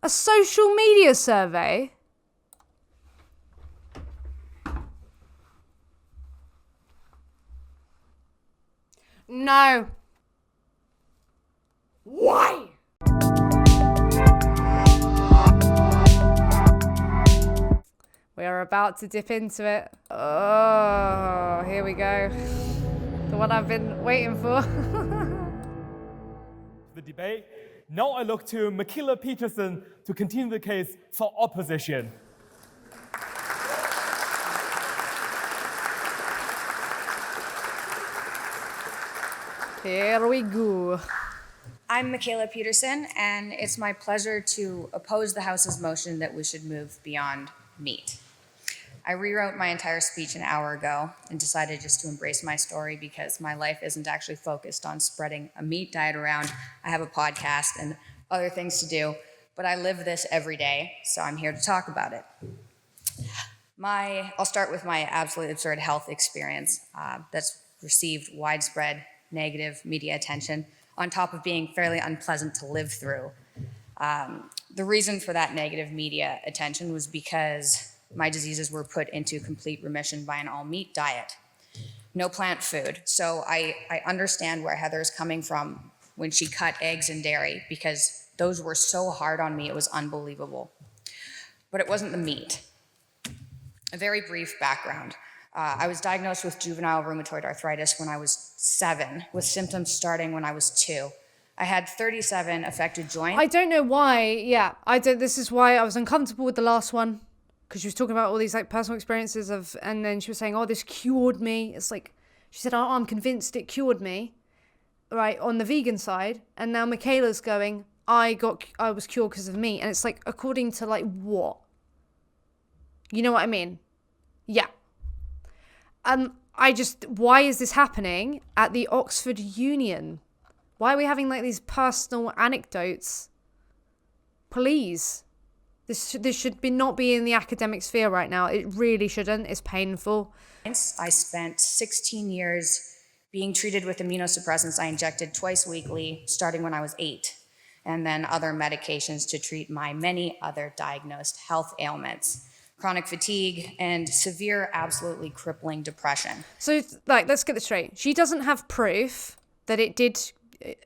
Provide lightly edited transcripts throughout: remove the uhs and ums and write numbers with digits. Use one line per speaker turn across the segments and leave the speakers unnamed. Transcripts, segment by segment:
A social media survey? No. Why? We are about to dip into it. Oh, here we go. The one I've been waiting for.
The debate. Now I look to Mikhaila Peterson to continue the case for opposition.
Here we go.
I'm Mikhaila Peterson, and it's my pleasure to oppose the House's motion that we should move beyond meat. I rewrote my entire speech an hour ago and decided just to embrace my story because my life isn't actually focused on spreading a meat diet around. I have a podcast and other things to do, but I live this every day, so I'm here to talk about it. I'll start with my absolutely absurd health experience that's received widespread negative media attention on top of being fairly unpleasant to live through. The reason for that negative media attention was because my diseases were put into complete remission by an all-meat diet. No plant food. So I understand where Heather's coming from when she cut eggs and dairy, because those were so hard on me, it was unbelievable. But it wasn't the meat. A very brief background. I was diagnosed with juvenile rheumatoid arthritis when I was 7, with symptoms starting when I was 2. I had 37 affected joints.
I don't know why, this is why I was uncomfortable with the last one. Because she was talking about all these like personal experiences and then she was saying, oh, this cured me. It's like, she said, oh, I'm convinced it cured me, right, on the vegan side. And now Mikhaila's going, I was cured because of meat. And it's like, according to like what? You know what I mean? Yeah. Why is this happening at the Oxford Union? Why are we having like these personal anecdotes? Please. This should not be in the academic sphere right now. It really shouldn't. It's painful.
I spent 16 years being treated with immunosuppressants I injected twice weekly, starting when I was 8, and then other medications to treat my many other diagnosed health ailments, chronic fatigue, and severe, absolutely crippling depression.
So, like, let's get this straight. She doesn't have proof that it did,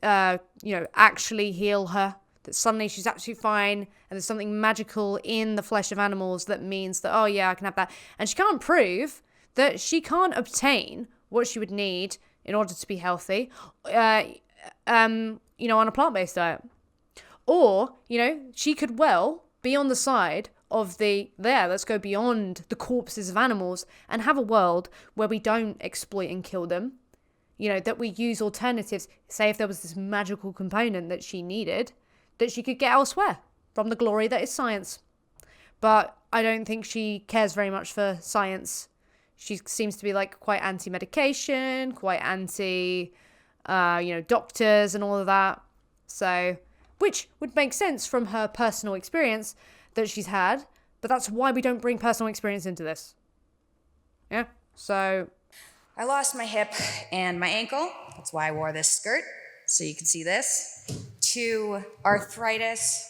actually heal her. That suddenly she's absolutely fine and there's something magical in the flesh of animals that means that, oh yeah, I can have that. And she can't prove that she can't obtain what she would need in order to be healthy, on a plant-based diet. Or, she could well be on the side of let's go beyond the corpses of animals and have a world where we don't exploit and kill them. That we use alternatives. Say if there was this magical component that she needed, that she could get elsewhere from the glory that is science. But I don't think she cares very much for science. She seems to be like quite anti-medication, quite anti, doctors and all of that. So, which would make sense from her personal experience that she's had. But that's why we don't bring personal experience into this. Yeah, so.
I lost my hip and my ankle. That's why I wore this skirt, so you can see this. To arthritis,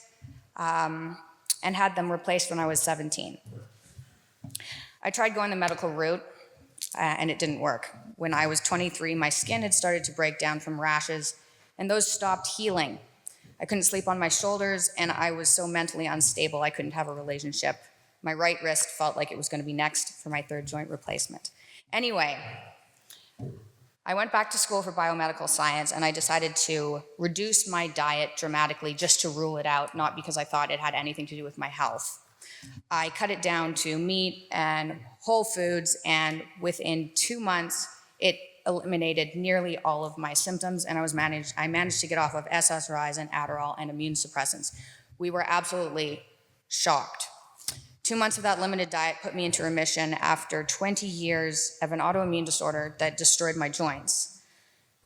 and had them replaced when I was 17. I tried going the medical route, and it didn't work. When I was 23, my skin had started to break down from rashes, and those stopped healing. I couldn't sleep on my shoulders, and I was so mentally unstable I couldn't have a relationship. My right wrist felt like it was going to be next for my 3rd joint replacement. Anyway, I went back to school for biomedical science, and I decided to reduce my diet dramatically just to rule it out, not because I thought it had anything to do with my health. I cut it down to meat and whole foods, and within 2 months, it eliminated nearly all of my symptoms, and I managed to get off of SSRIs and Adderall and immune suppressants. We were absolutely shocked. 2 months of that limited diet put me into remission after 20 years of an autoimmune disorder that destroyed my joints.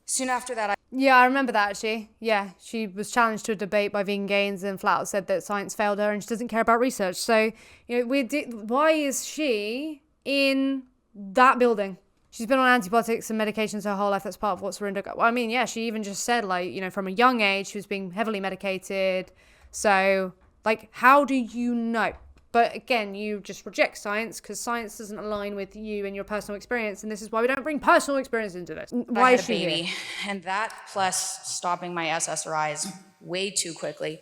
Soon after that,
Yeah, I remember that actually. Yeah, she was challenged to a debate by vegan gains and flat out said that science failed her and she doesn't care about research. So, why is she in that building? She's been on antibiotics and medications her whole life. That's part of what's Surinder. Well, I mean, yeah, she even just said, from a young age, she was being heavily medicated. So Like, how do you know? But again, you just reject science because science doesn't align with you and your personal experience. And this is why we don't bring personal experience into this. Why is she here?
And that, plus stopping my SSRIs way too quickly,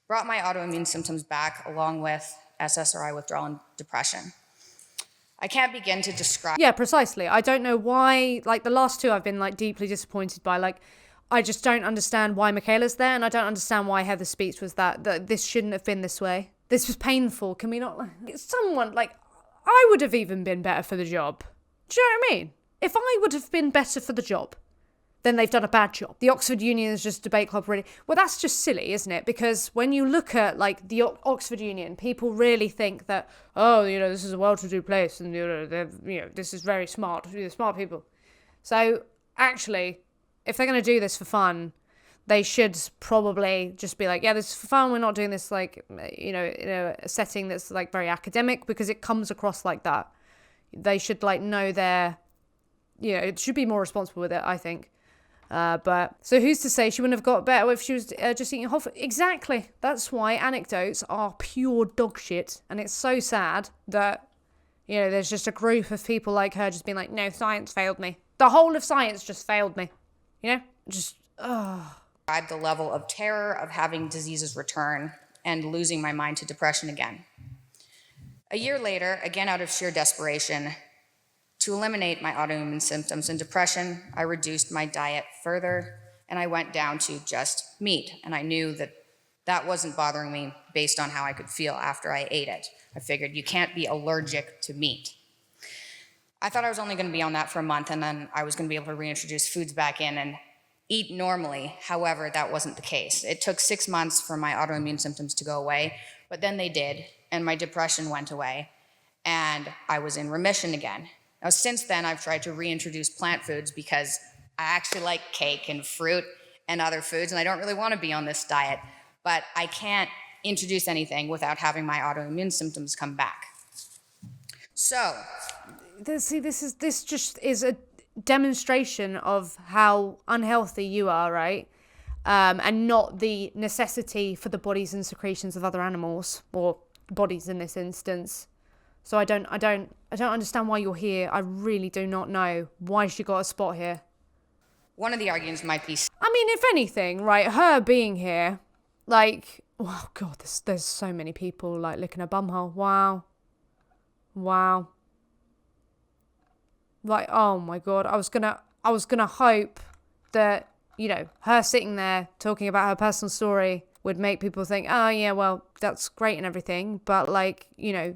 brought my autoimmune symptoms back, along with SSRI withdrawal and depression. I can't begin to describe.
Yeah, precisely. I don't know why, like the last two I've been like deeply disappointed by. Like, I just don't understand why Mikhaila's there, and I don't understand why Heather's speech was that this shouldn't have been this way. This was painful. Can we not, someone, like, I would have even been better for the job. Do you know what I mean? If I would have been better for the job, then they've done a bad job. The Oxford Union is just debate club, really. Well, that's just silly, isn't it? Because when you look at, like, the Oxford Union, people really think that, oh, this is a well-to-do place, and, this is very smart. They're smart people. So, actually, if they're going to do this for fun, they should probably just be like, yeah, this is for fun. We're not doing this, like, in a setting that's, like, very academic, because it comes across like that. They should, like, know it should be more responsible with it, I think. But so who's to say she wouldn't have got better if she was just eating whole food? Exactly. That's why anecdotes are pure dog shit. And it's so sad that, there's just a group of people like her just being like, no, science failed me. The whole of science just failed me.
The level of terror of having diseases return and losing my mind to depression again. A year later, again out of sheer desperation, to eliminate my autoimmune symptoms and depression, I reduced my diet further, and I went down to just meat. And I knew that wasn't bothering me based on how I could feel after I ate it. I figured you can't be allergic to meat. I thought I was only going to be on that for a month, and then I was going to be able to reintroduce foods back in and eat normally. However, that wasn't the case. It took 6 months for my autoimmune symptoms to go away, but then they did, and my depression went away, and I was in remission again. Now, since then, I've tried to reintroduce plant foods because I actually like cake and fruit and other foods, and I don't really want to be on this diet, but I can't introduce anything without having my autoimmune symptoms come back. So,
this just is a demonstration of how unhealthy you are, right? And not the necessity for the bodies and secretions of other animals, or bodies in this instance. So I don't understand why you're here. I really do not know why she got a spot here.
One of the arguments might be,
I mean, if anything, right, her being here, like, oh God, there's so many people like licking a bumhole. Wow. Like, oh my God, I was gonna hope that, her sitting there talking about her personal story would make people think, oh yeah, well, that's great and everything, but like,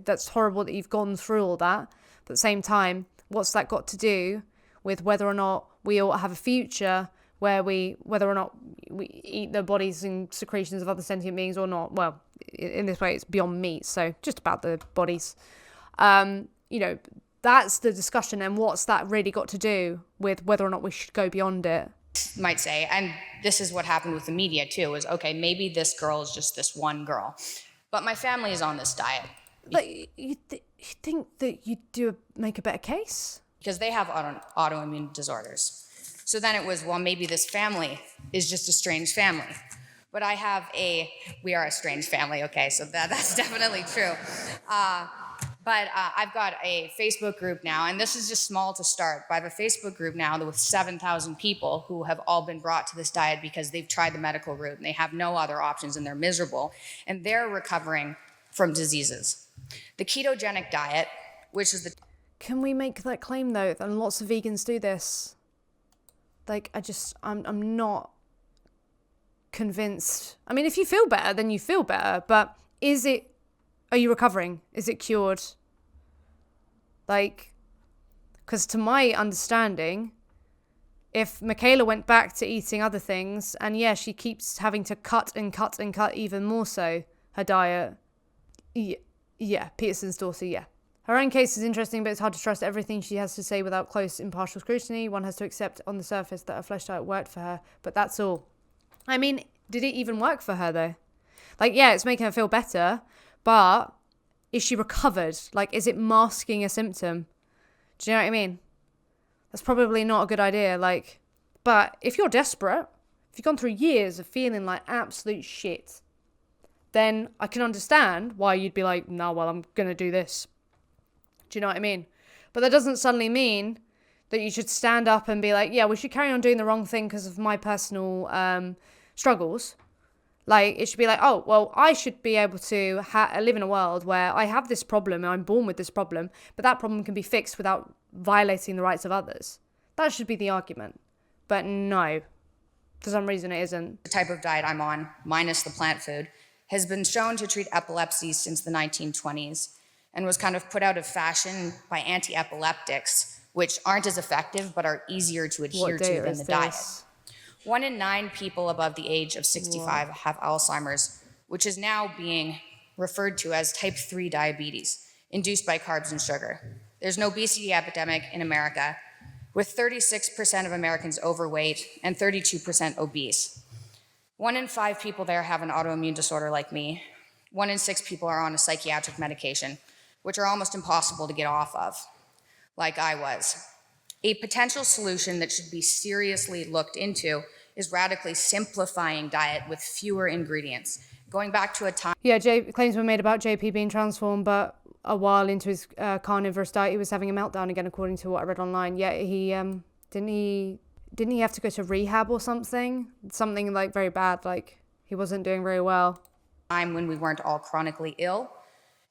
that's horrible that you've gone through all that. But at the same time, what's that got to do with whether or not we all have a future whether or not we eat the bodies and secretions of other sentient beings or not? Well, in this way, it's beyond meat, so just about the bodies. That's the discussion, and what's that really got to do with whether or not we should go beyond it?
Might say, and this is what happened with the media too, is okay, maybe this girl is just this one girl, but my family is on this diet.
Like, you think that you do make a better case?
Because they have autoimmune disorders. So then it was, well, maybe this family is just a strange family. But we are a strange family, okay, so that's definitely true. But I've got a Facebook group now, and this is just small to start, but I have a Facebook group now with 7,000 people who have all been brought to this diet because they've tried the medical route and they have no other options and they're miserable, and they're recovering from diseases. The ketogenic diet, which is
Can we make that claim, though? And lots of vegans do this. Like, I'm not convinced. I mean, if you feel better, then you feel better, but are you recovering? Is it cured? Like, because to my understanding, if Mikhaila went back to eating other things, and yeah, she keeps having to cut even more so her diet. Yeah, Peterson's daughter, yeah. Her own case is interesting, but it's hard to trust everything she has to say without close, impartial scrutiny. One has to accept on the surface that a flesh diet worked for her, but that's all. I mean, did it even work for her, though? Like, yeah, it's making her feel better, but is she recovered? Like, is it masking a symptom? Do you know what I mean? That's probably not a good idea. Like, but if you're desperate, if you've gone through years of feeling like absolute shit, then I can understand why you'd be like, no, well, I'm going to do this. Do you know what I mean? But that doesn't suddenly mean that you should stand up and be like, yeah, we should carry on doing the wrong thing because of my personal struggles. Like, it should be like, oh, well, I should be able to live in a world where I have this problem and I'm born with this problem, but that problem can be fixed without violating the rights of others. That should be the argument. But no, for some reason it isn't.
The type of diet I'm on, minus the plant food, has been shown to treat epilepsy since the 1920s and was kind of put out of fashion by anti-epileptics, which aren't as effective but are easier to adhere to than the diet. 1 in 9 people above the age of 65 have Alzheimer's, which is now being referred to as type 3 diabetes, induced by carbs and sugar. There's an obesity epidemic in America, with 36% of Americans overweight and 32% obese. 1 in 5 people there have an autoimmune disorder like me. 1 in 6 people are on a psychiatric medication, which are almost impossible to get off of, like I was. A potential solution that should be seriously looked into is radically simplifying diet with fewer ingredients. Going back to a time...
Yeah, claims were made about JP being transformed, but a while into his carnivorous diet, he was having a meltdown again, according to what I read online. Yeah, he didn't he have to go to rehab or something? Something like very bad, like he wasn't doing very well.
Time when we weren't all chronically ill,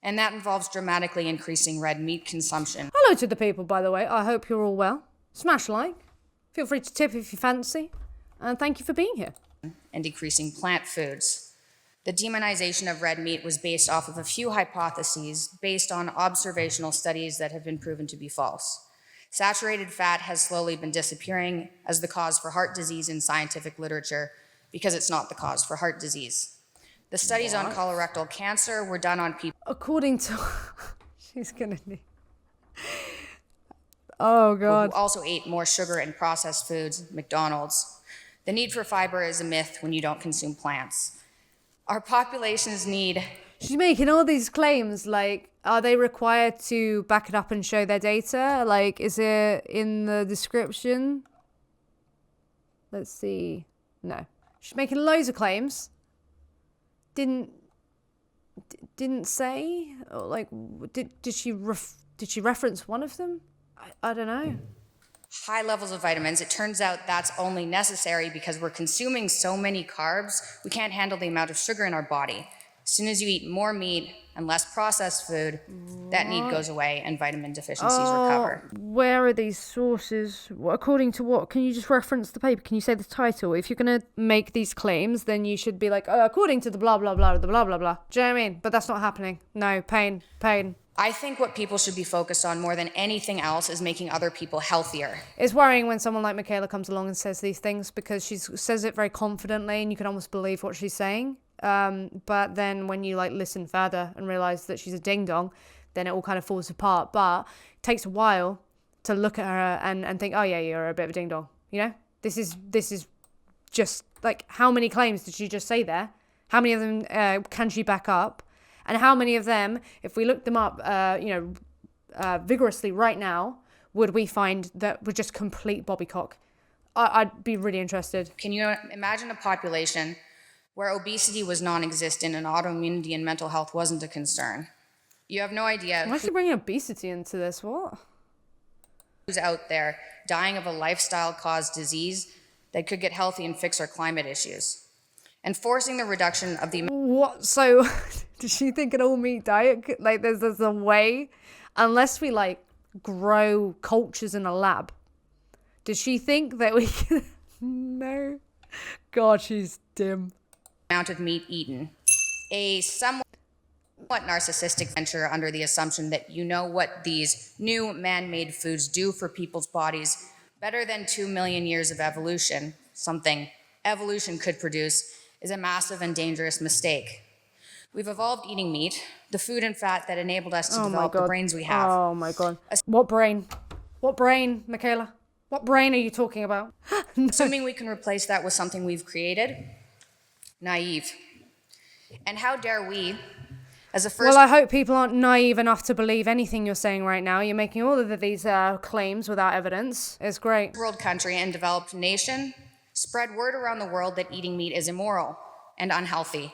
and that involves dramatically increasing red meat consumption.
Hello to the people, by the way. I hope you're all well. Smash like. Feel free to tip if you fancy. And thank you for being here.
And decreasing plant foods. The demonization of red meat was based off of a few hypotheses based on observational studies that have been proven to be false. Saturated fat has slowly been disappearing as the cause for heart disease in scientific literature because it's not the cause for heart disease. The studies on colorectal cancer were done on people...
According to... She's gonna need... Oh, God.
Who also ate more sugar and processed foods, McDonald's. The need for fiber is a myth when you don't consume plants. Our populations need...
She's making all these claims, like, are they required to back it up and show their data? Like, is it in the description? Let's see. No. She's making loads of claims. Didn't say, or like, did she reference one of them? I don't know.
High levels of vitamins. It turns out that's only necessary because we're consuming so many carbs, we can't handle the amount of sugar in our body. As soon as you eat more meat and less processed food, that need goes away and vitamin deficiencies recover.
Where are these sources? According to what? Can you just reference the paper? Can you say the title? If you're going to make these claims, then you should be like, oh, according to the blah, blah, blah, the blah, blah, blah. Do you know what I mean? But that's not happening. No, pain.
I think what people should be focused on more than anything else is making other people healthier.
It's worrying when someone like Mikhaila comes along and says these things because she says it very confidently and you can almost believe what she's saying. But then when you like listen further and realize that she's a ding dong, then it all kind of falls apart. But it takes a while to look at her and think, oh yeah, you're a bit of a ding dong. You know, this is just like, how many claims did she just say there? How many of them can she back up? And how many of them, if we looked them up, vigorously right now, would we find that were just complete bobbycock? I'd be really interested.
Can you imagine a population where obesity was non-existent and autoimmunity and mental health wasn't a concern? You have no idea.
Why is she bringing obesity into this? What?
Who's out there dying of a lifestyle-caused disease that could get healthy and fix our climate issues. And forcing the reduction of the...
What? So, does she think an all-meat diet, like there's a way, unless we like grow cultures in a lab, does she think that we can... No. God, she's dim.
Amount of meat eaten. A somewhat narcissistic venture under the assumption that you know what these new man-made foods do for people's bodies better than 2 million years of evolution, something evolution could produce, is a massive and dangerous mistake. We've evolved eating meat, the food and fat that enabled us to develop the brains we have.
Oh my God. What brain? What brain, Mikhaila? What brain are you talking about?
Assuming we can replace that with something we've created, naive. And how dare we, as a first...
Well, I hope people aren't naive enough to believe anything you're saying right now. You're making all of these claims without evidence. It's great.
...world country and developed nation spread word around the world that eating meat is immoral and unhealthy.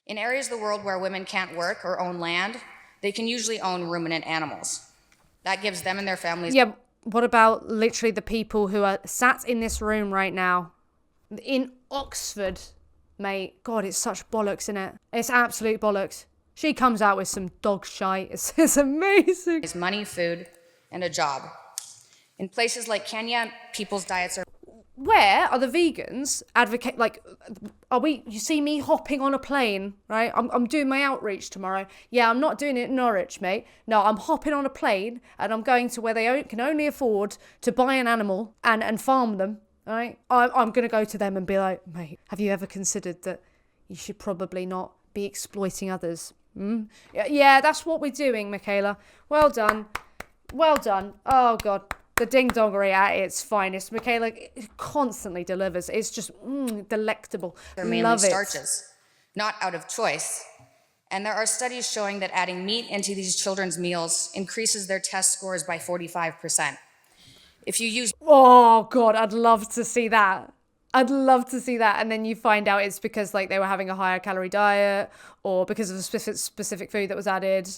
In areas of the world where women can't work or own land, they can usually own ruminant animals. That gives them and their families...
Yeah, what about literally the people who are sat in this room right now in Oxford, mate? God, it's such bollocks, isn't it? It's absolute bollocks. She comes out with some dog shite. It's amazing.
...is money, food, and a job. In places like Kenya, people's diets are...
Where are the vegans advocate, like, you see me hopping on a plane, right? I'm doing my outreach tomorrow. Yeah, I'm not doing it in Norwich, mate. No, I'm hopping on a plane and I'm going to where they can only afford to buy an animal and farm them, right? I'm going to go to them and be like, mate, have you ever considered that you should probably not be exploiting others? Yeah, that's what we're doing, Mikhaila. Well done. Well done. Oh, God. The ding-dongery at its finest. Mikhaila constantly delivers. It's just delectable.
They're mainly
Love it.
starches, not out of choice. And there are studies showing that adding meat into these children's meals increases their test scores by 45%. If you use...
Oh, God, I'd love to see that. I'd love to see that. And then you find out it's because like they were having a higher calorie diet or because of a specific food that was added,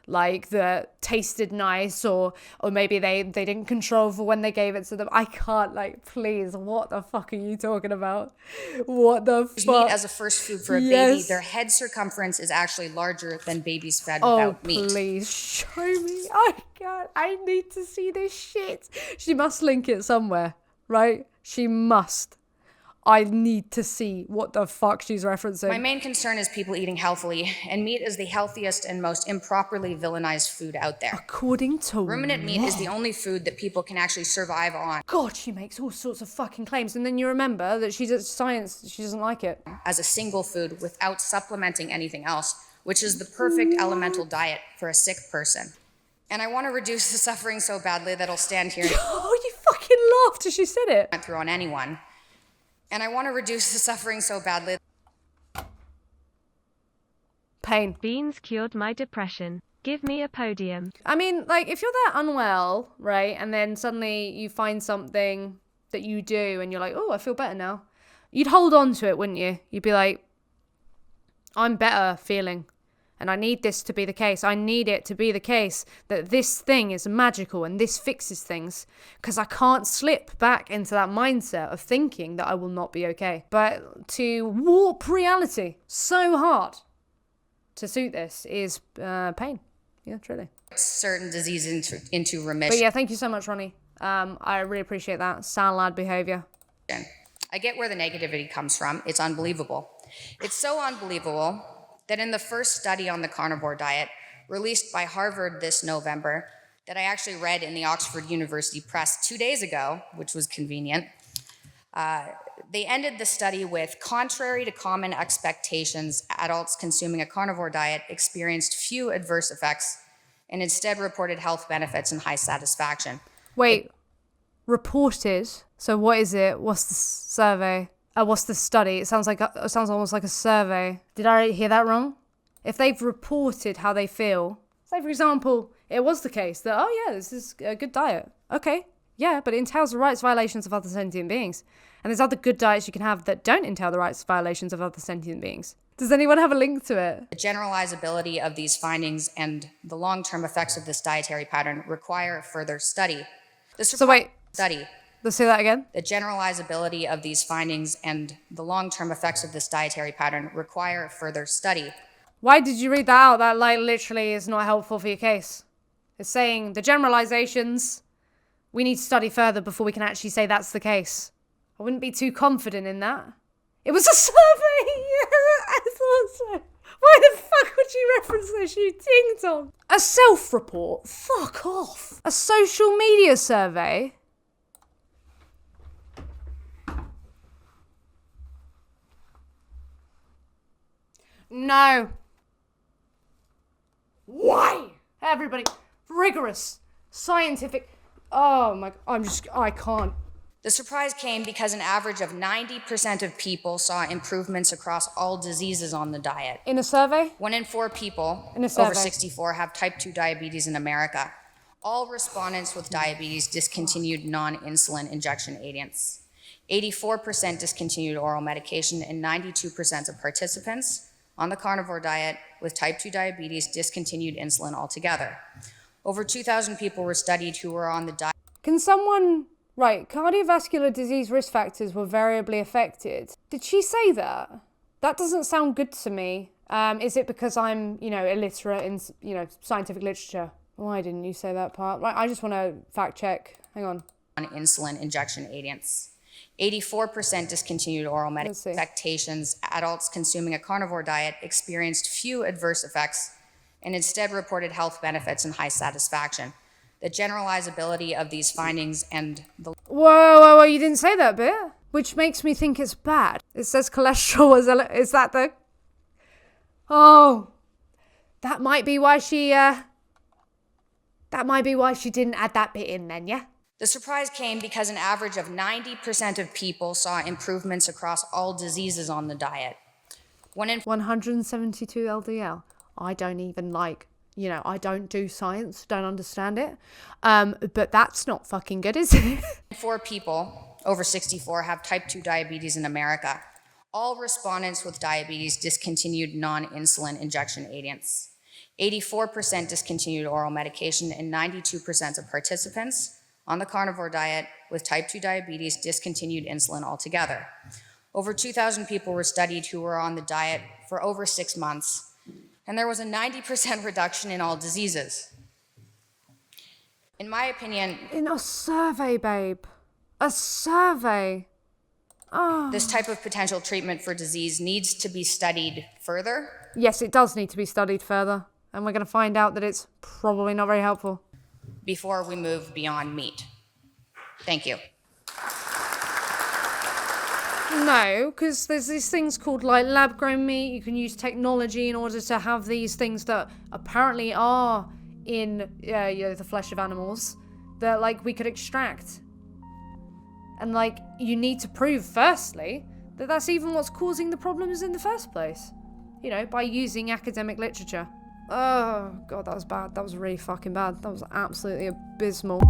like that tasted nice, or maybe they didn't control for when they gave it to them. I can't, like, please, what the fuck are you talking about? What the fuck?
Meat as a first food for a baby, their head circumference is actually larger than babies fed without meat.
Oh, please, show me. I can't. I need to see this shit. She must link it somewhere, right? She must. I need to see what the fuck she's referencing.
My main concern is people eating healthily, and meat is the healthiest and most improperly villainized food out there.
According to
ruminant meat is the only food that people can actually survive on.
God, she makes all sorts of fucking claims, and then you remember that she's at science, she doesn't like it.
As a single food without supplementing anything else, which is the perfect elemental diet for a sick person. And I want to reduce the suffering so badly that I'll stand here
Oh, you fucking laughed as she said it.
and throw on anyone. And I want to reduce the suffering so badly.
Pain.
Beans cured my depression. Give me a podium.
I mean, like, if you're that unwell, right, and then suddenly you find something that you do and you're like, oh, I feel better now. You'd hold on to it, wouldn't you? You'd be like, I'm better feeling. And I need this to be the case. I need it to be the case that this thing is magical and this fixes things, because I can't slip back into that mindset of thinking that I will not be okay. But to warp reality so hard to suit this is pain. Yeah, truly.
Certain diseases into remission.
But yeah, thank you so much, Ronnie. I really appreciate that. Sad behavior.
I get where the negativity comes from. It's unbelievable. It's so unbelievable that in the first study on the carnivore diet, released by Harvard this November, that I actually read in the Oxford University Press 2 days ago, which was convenient, they ended the study with, contrary to common expectations, adults consuming a carnivore diet experienced few adverse effects and instead reported health benefits and high satisfaction.
Wait, reported? So what is it? What's the survey? What's the study? It sounds almost like a survey. Did I hear that wrong? If they've reported how they feel, say for example, it was the case that, oh yeah, this is a good diet. Okay, yeah, but it entails the rights violations of other sentient beings. And there's other good diets you can have that don't entail the rights violations of other sentient beings. Does anyone have a link to it?
The generalizability of these findings and the long-term effects of this dietary pattern require further study. Study.
Let's say that again.
The generalizability of these findings and the long-term effects of this dietary pattern require further study.
Why did you read that out? That like literally is not helpful for your case. It's saying the generalizations, we need to study further before we can actually say that's the case. I wouldn't be too confident in that. It was a survey! I thought so. Why the fuck would you reference this, you ting-tong? A self-report? Fuck off. A social media survey? No. Why? Everybody, rigorous, scientific. Oh my, I can't.
The surprise came because an average of 90% of people saw improvements across all diseases on the diet.
In a survey?
1 in 4 people
In a survey.
over 64 have type 2 diabetes in America. All respondents with diabetes discontinued non-insulin injection agents. 84% discontinued oral medication, and 92% of participants on the carnivore diet with type 2 diabetes discontinued insulin altogether. Over 2,000 people were studied who were on the diet.
Can someone... Right, cardiovascular disease risk factors were variably affected. Did she say that? That doesn't sound good to me. Is it because I'm, illiterate in, scientific literature? Why didn't you say that part? Right, I just want to fact check. Hang on.
On insulin injection agents. 84% discontinued oral medications. Adults consuming a carnivore diet experienced few adverse effects and instead reported health benefits and high satisfaction. The generalizability of these findings and the...
Whoa, you didn't say that bit, which makes me think it's bad. It says cholesterol is that the... Oh, that might be why she didn't add that bit in then, yeah?
The surprise came because an average of 90% of people saw improvements across all diseases on the diet.
172 LDL. I don't even I don't do science, don't understand it. But that's not fucking good, is it?
4 people over 64 have type 2 diabetes in America. All respondents with diabetes discontinued non-insulin injection agents. 84% discontinued oral medication and 92% of participants on the carnivore diet with type 2 diabetes discontinued insulin altogether. Over 2,000 people were studied who were on the diet for over 6 months, and there was a 90% reduction in all diseases. In my opinion...
In a survey, babe. A survey. Oh.
This type of potential treatment for disease needs to be studied further.
Yes, it does need to be studied further, and we're going to find out that it's probably not very helpful.
Before we move beyond meat. Thank you.
No, because there's these things called lab-grown meat. You can use technology in order to have these things that apparently are in the flesh of animals that we could extract. And you need to prove firstly that that's even what's causing the problems in the first place. By using academic literature. Oh, God, that was bad. That was really fucking bad. That was absolutely abysmal.